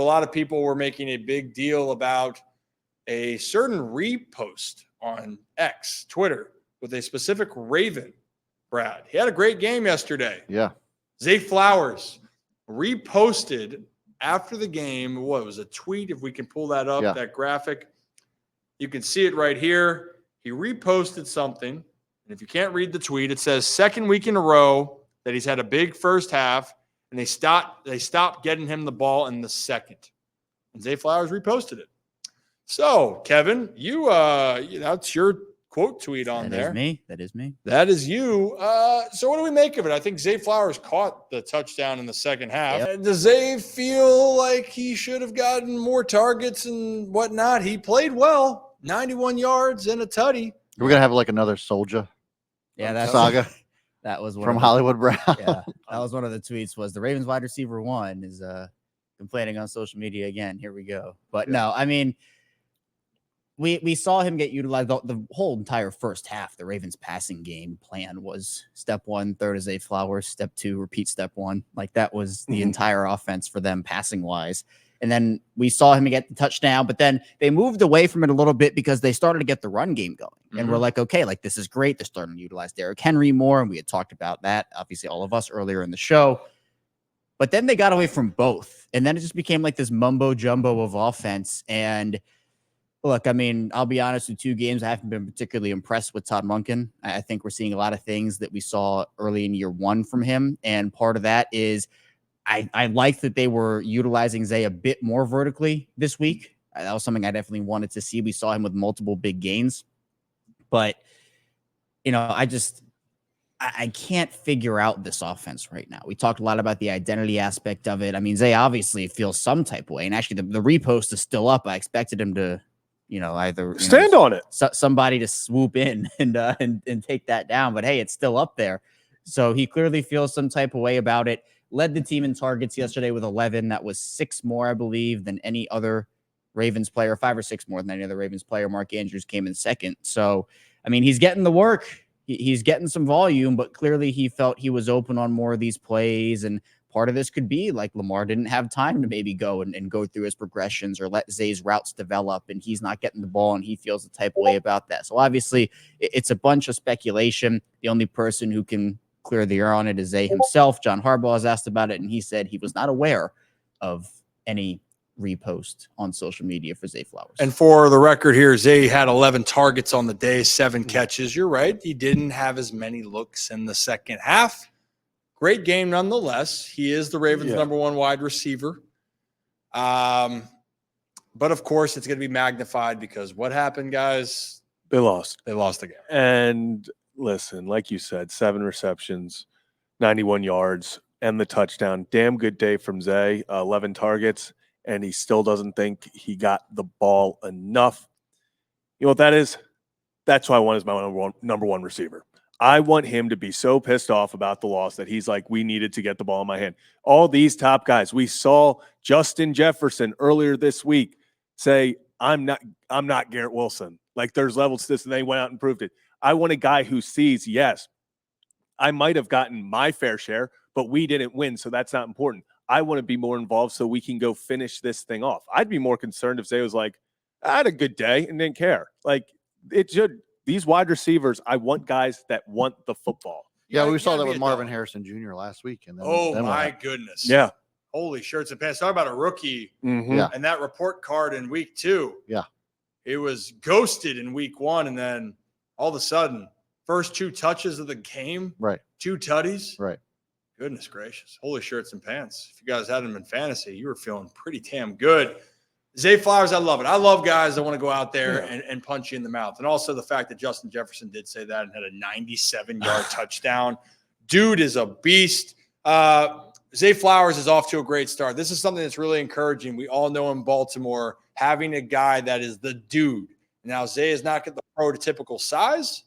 A lot of people were making a big deal about a certain repost on X, Twitter, with a specific Raven, Brad. He had a great game yesterday. Yeah. Zay Flowers reposted after the game. What was a tweet? If we can pull that up, that graphic, you can see it right here. He reposted something. And if you can't read the tweet, it says second week in a row that he's had a big first half, and they stopped getting him the ball in the second. And Zay Flowers reposted it. So, Kevin, that's your quote tweet on there. That is me. That is you. So what do we make of it? I think Zay Flowers caught the touchdown in the second half. Yep. Does Zay feel like he should have gotten more targets and whatnot? He played well, 91 yards and a tutty. We're going to have like another soldier saga. That was one from Hollywood Brown. Yeah, that was one of the tweets. Was the Ravens wide receiver one is complaining on social media again. Here we go. But no, I mean, we saw him get utilized the whole entire first half. The Ravens passing game plan was step one, throw to Zay Flowers, step two, repeat step one. Like that was the entire offense for them passing wise. And then we saw him get the touchdown, but then they moved away from it a little bit because they started to get the run game going. And we're like, okay, like this is great. They're starting to utilize Derrick Henry more. And we had talked about that, obviously, all of us earlier in the show. But then they got away from both. And then it just became like this mumbo jumbo of offense. And look, I mean, I'll be honest, with 2 games, I haven't been particularly impressed with Todd Monken. I think we're seeing a lot of things that we saw early in year one from him. And part of that is I like that they were utilizing Zay a bit more vertically this week. That was something I definitely wanted to see. We saw him with multiple big gains. But, you know, I can't figure out this offense right now. We talked a lot about the identity aspect of it. I mean, Zay obviously feels some type of way. And actually, the repost is still up. I expected him to, either stand on it, somebody to swoop in and take that down. But hey, it's still up there. So he clearly feels some type of way about it. Led the team in targets yesterday with 11. That was 6 more, I believe, than any other Ravens player, 5 or 6 more than any other Ravens player. Mark Andrews came in second. So, I mean, he's getting the work. He's getting some volume, but clearly he felt he was open on more of these plays. And part of this could be like Lamar didn't have time to maybe go and go through his progressions or let Zay's routes develop, and he's not getting the ball, and he feels the type of way about that. So obviously it's a bunch of speculation. The only person who can clear the air on it is Zay himself. John Harbaugh has asked about it, and he said he was not aware of any repost on social media for Zay Flowers. And for the record here, Zay had 11 targets on the day, 7 catches. You're right. He didn't have as many looks in the second half. Great game nonetheless. He is the Ravens' number 1 wide receiver. But, of course, it's going to be magnified because what happened, guys? They lost. They lost the game. And listen, like you said, 7 receptions, 91 yards, and the touchdown. Damn good day from Zay, 11 targets, and he still doesn't think he got the ball enough. You know what that is? That's who I want as my number one receiver. I want him to be so pissed off about the loss that he's like, we needed to get the ball in my hand. All these top guys, we saw Justin Jefferson earlier this week say, I'm not Garrett Wilson. Like there's levels to this, and they went out and proved it. I want a guy who sees, yes, I might have gotten my fair share, but we didn't win, so that's not important. I want to be more involved so we can go finish this thing off. I'd be more concerned if Zay was like, I had a good day and didn't care. Like it should. These wide receivers, I want guys that want the football. Yeah, we saw that with Marvin Harrison Jr. last week. And then my goodness. Yeah. Holy shirts and pants. Talk about a rookie and that report card in week 2. Yeah. It was ghosted in week 1, and then all of a sudden, first 2 touches of the game, right? 2 tutties, right? Goodness gracious. Holy shirts and pants. If you guys had him in fantasy, you were feeling pretty damn good. Zay Flowers, I love it. I love guys that want to go out there and punch you in the mouth. And also the fact that Justin Jefferson did say that and had a 97-yard touchdown. Dude is a beast. Zay Flowers is off to a great start. This is something that's really encouraging. We all know in Baltimore, having a guy that is the dude. Now, Zay is not the prototypical size,